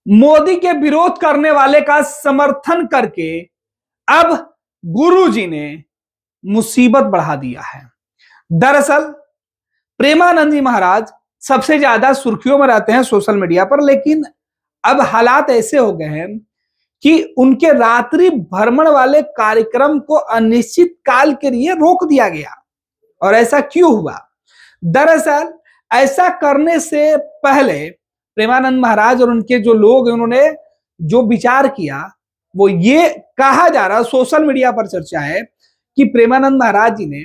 मोदी के विरोध करने वाले का समर्थन करके अब गुरुजी ने मुसीबत बढ़ा दिया है। दरअसल प्रेमानंद जी महाराज सबसे ज्यादा सुर्खियों में रहते हैं सोशल मीडिया पर, लेकिन अब हालात ऐसे हो गए हैं कि उनके रात्रि भ्रमण वाले कार्यक्रम को अनिश्चित काल के लिए रोक दिया गया। और ऐसा क्यों हुआ? दरअसल ऐसा करने से पहले प्रेमानंद महाराज और उनके जो लोग हैं, उन्होंने जो विचार किया वो ये कहा जा रहा, सोशल मीडिया पर चर्चा है कि प्रेमानंद महाराज जी ने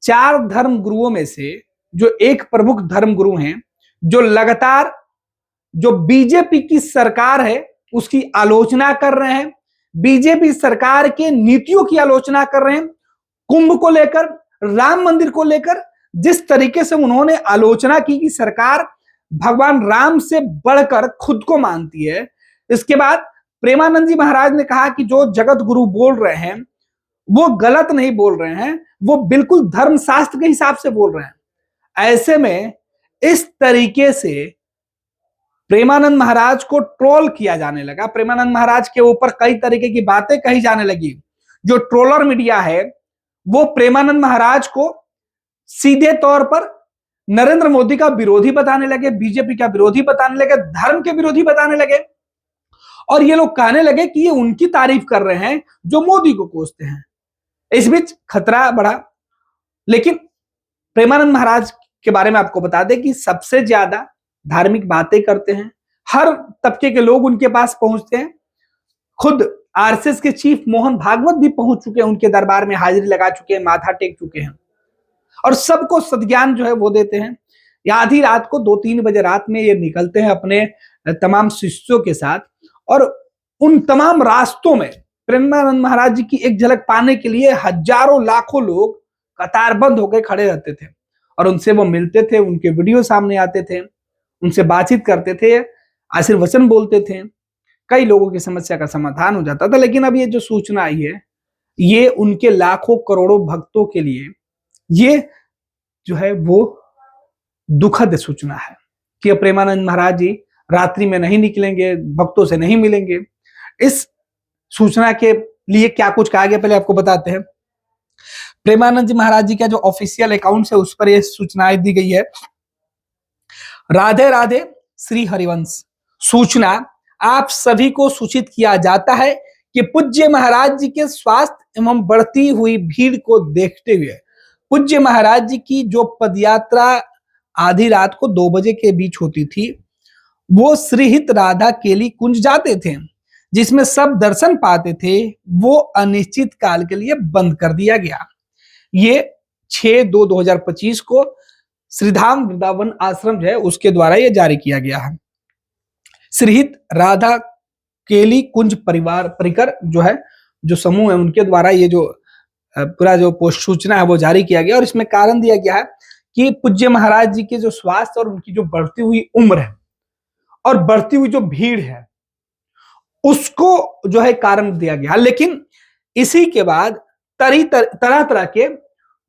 4 धर्म गुरुओं में से जो एक प्रमुख धर्म गुरु हैं, जो लगातार जो बीजेपी की सरकार है उसकी आलोचना कर रहे हैं, बीजेपी सरकार के नीतियों की आलोचना कर रहे हैं, कुंभ को लेकर, राम मंदिर को लेकर जिस तरीके से उन्होंने आलोचना की कि सरकार भगवान राम से बढ़कर खुद को मानती है। इसके बाद प्रेमानंद जी महाराज ने कहा कि जो जगत गुरु बोल रहे हैं वो गलत नहीं बोल रहे हैं, वो बिल्कुल धर्मशास्त्र के हिसाब से बोल रहे हैं। ऐसे में इस तरीके से प्रेमानंद महाराज को ट्रोल किया जाने लगा, प्रेमानंद महाराज के ऊपर कई तरीके की बातें कही जाने लगी। जो ट्रोलर मीडिया है वो प्रेमानंद महाराज को सीधे तौर पर नरेंद्र मोदी का विरोधी बताने लगे, बीजेपी का विरोधी बताने लगे, धर्म के विरोधी बताने लगे, और ये लोग कहने लगे कि ये उनकी तारीफ कर रहे हैं जो मोदी को कोसते हैं। इस बीच खतरा बढ़ा। लेकिन प्रेमानंद महाराज के बारे में आपको बता दें कि सबसे ज्यादा धार्मिक बातें करते हैं, हर तबके के लोग उनके पास पहुंचते हैं। खुद आरएसएस के चीफ मोहन भागवत भी पहुंच चुके हैं, उनके दरबार में हाजिरी लगा चुके हैं, माथा टेक चुके हैं, और सबको सद्ज्ञान जो है वो देते हैं। या आधी रात को 2-3 बजे रात में ये निकलते हैं अपने तमाम शिष्यों के साथ, और उन तमाम रास्तों में प्रेमानंद महाराज जी की एक झलक पाने के लिए हजारों लाखों लोग कतारबंद होकर खड़े रहते थे, और उनसे वो मिलते थे, उनके वीडियो सामने आते थे, उनसे बातचीत करते थे, आशीर्वचन बोलते थे, कई लोगों की समस्या का समाधान हो जाता था। लेकिन अब ये जो सूचना आई है ये उनके लाखों करोड़ों भक्तों के लिए ये जो है वो दुखद सूचना है कि प्रेमानंद महाराज जी रात्रि में नहीं निकलेंगे, भक्तों से नहीं मिलेंगे। इस सूचना के लिए क्या कुछ कहा गया पहले आपको बताते हैं। प्रेमानंद जी महाराज जी का जो ऑफिशियल अकाउंट है उस पर यह सूचनाएं दी गई है। राधे राधे श्री हरिवंश। सूचना आप सभी को सूचित किया जाता है कि पूज्य महाराज जी के स्वास्थ्य एवं बढ़ती हुई भीड़ को देखते हुए पूज्य महाराज जी की जो पदयात्रा आधी रात को 2 बजे के बीच होती थी वो श्रीहित राधा केली कुंज जाते थे, जिसमें सब दर्शन पाते थे, वो अनिश्चित काल के लिए बंद कर दिया गया। ये 6/2/2025 को श्रीधाम वृंदावन आश्रम जो है उसके द्वारा ये जारी किया गया है। श्रीहित राधा केली कुंज परिवार परिकर जो है, जो समूह है, उनके द्वारा ये जो पूरा जो पोस्ट सूचना है वो जारी किया गया, और इसमें कारण दिया गया है कि पूज्य महाराज जी के जो स्वास्थ्य और उनकी जो बढ़ती हुई उम्र है और बढ़ती हुई जो भीड़ है उसको जो है कारण दिया गया। लेकिन इसी के बाद तरह तरह के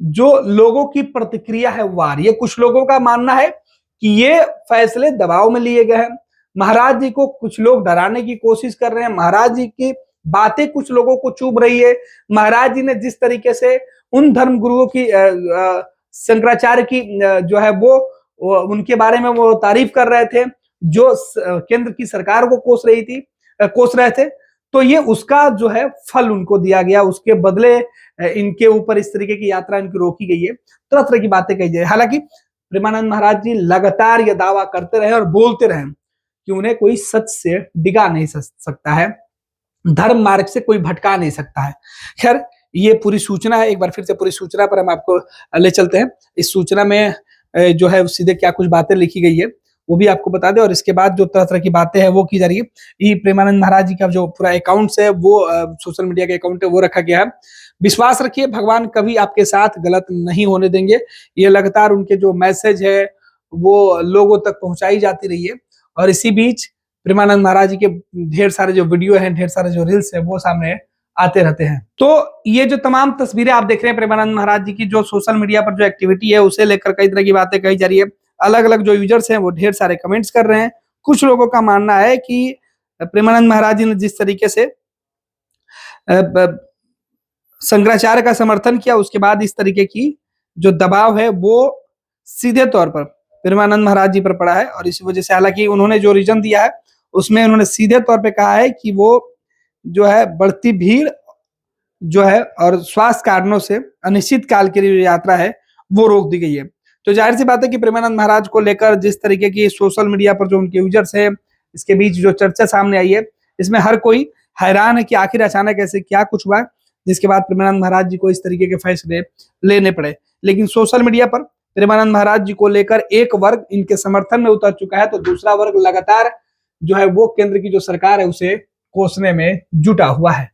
जो लोगों की प्रतिक्रिया है वो आ रही है। कुछ लोगों का मानना है कि ये फैसले दबाव में लिए गए हैं, महाराज जी को कुछ लोग डराने की कोशिश कर रहे हैं, महाराज जी की बातें कुछ लोगों को चुभ रही है। महाराज जी ने जिस तरीके से उन धर्म गुरुओं की शंकराचार्य की जो है वो उनके बारे में वो तारीफ कर रहे थे जो केंद्र की सरकार को कोस रहे थे, तो ये उसका जो है फल उनको दिया गया, उसके बदले इनके ऊपर इस तरीके की यात्रा इनकी रोकी गई है, तरह तरह की बातें कही जाए। हालांकि प्रेमानंद महाराज जी लगातार ये दावा करते रहे और बोलते रहे कि उन्हें कोई सच से डिगा नहीं सकता है, धर्म मार्ग से कोई भटका नहीं सकता है। खैर ये पूरी सूचना है, एक बार फिर से पूरी सूचना पर हम आपको ले चलते हैं। इस सूचना में जो है सीधे क्या कुछ बातें लिखी गई है वो भी आपको बता दें, और इसके बाद जो तरह तरह की बातें हैं वो की जा रही है। ये प्रेमानंद महाराज जी का जो पूरा अकाउंट है वो सोशल मीडिया के अकाउंट है वो रखा गया है। विश्वास रखिए भगवान कभी आपके साथ गलत नहीं होने देंगे। ये लगातार उनके जो मैसेज है वो लोगों तक पहुंचाई जाती रही है, और इसी बीच प्रेमानंद महाराज जी के ढेर सारे जो वीडियो हैं, ढेर सारे जो रील्स है वो सामने आते रहते हैं। तो ये जो तमाम तस्वीरें आप देख रहे हैं प्रेमानंद महाराज जी की जो सोशल मीडिया पर जो एक्टिविटी है उसे लेकर कई तरह की बातें कही जा रही है। अलग अलग जो यूजर्स हैं वो ढेर सारे कमेंट्स कर रहे हैं, कुछ लोगों का मानना है कि प्रेमानंद महाराज जी ने जिस तरीके से शंकराचार्य का समर्थन किया, उसके बाद इस तरीके की जो दबाव है वो सीधे तौर पर प्रेमानंद महाराज जी पर पड़ा है। और इसी वजह से, हालांकि उन्होंने जो रीजन दिया है उसमें उन्होंने सीधे तौर पे कहा है कि वो जो है बढ़ती भीड़ जो है और स्वास्थ्य कारणों से अनिश्चित काल के लिए यात्रा है वो रोक दी गई है। तो जाहिर सी बात है कि प्रेमानंद महाराज को लेकर जिस तरीके की सोशल मीडिया पर जो उनके यूजर्स है, इसके बीच जो चर्चा सामने आई है, इसमें हर कोई हैरान है कि आखिर अचानक ऐसे क्या कुछ हुआ, जिसके बाद प्रेमानंद महाराज जी को इस तरीके के फैसले लेने पड़े। लेकिन सोशल मीडिया पर प्रेमानंद महाराज जी को लेकर एक वर्ग इनके समर्थन में उतर चुका है, तो दूसरा वर्ग लगातार जो है वो केंद्र की जो सरकार है उसे कोसने में जुटा हुआ है।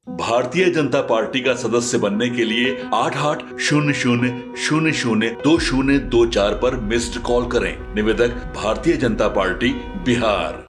भारतीय जनता पार्टी का सदस्य बनने के लिए 8800002024 पर मिस्ड कॉल करें। निवेदक भारतीय जनता पार्टी बिहार।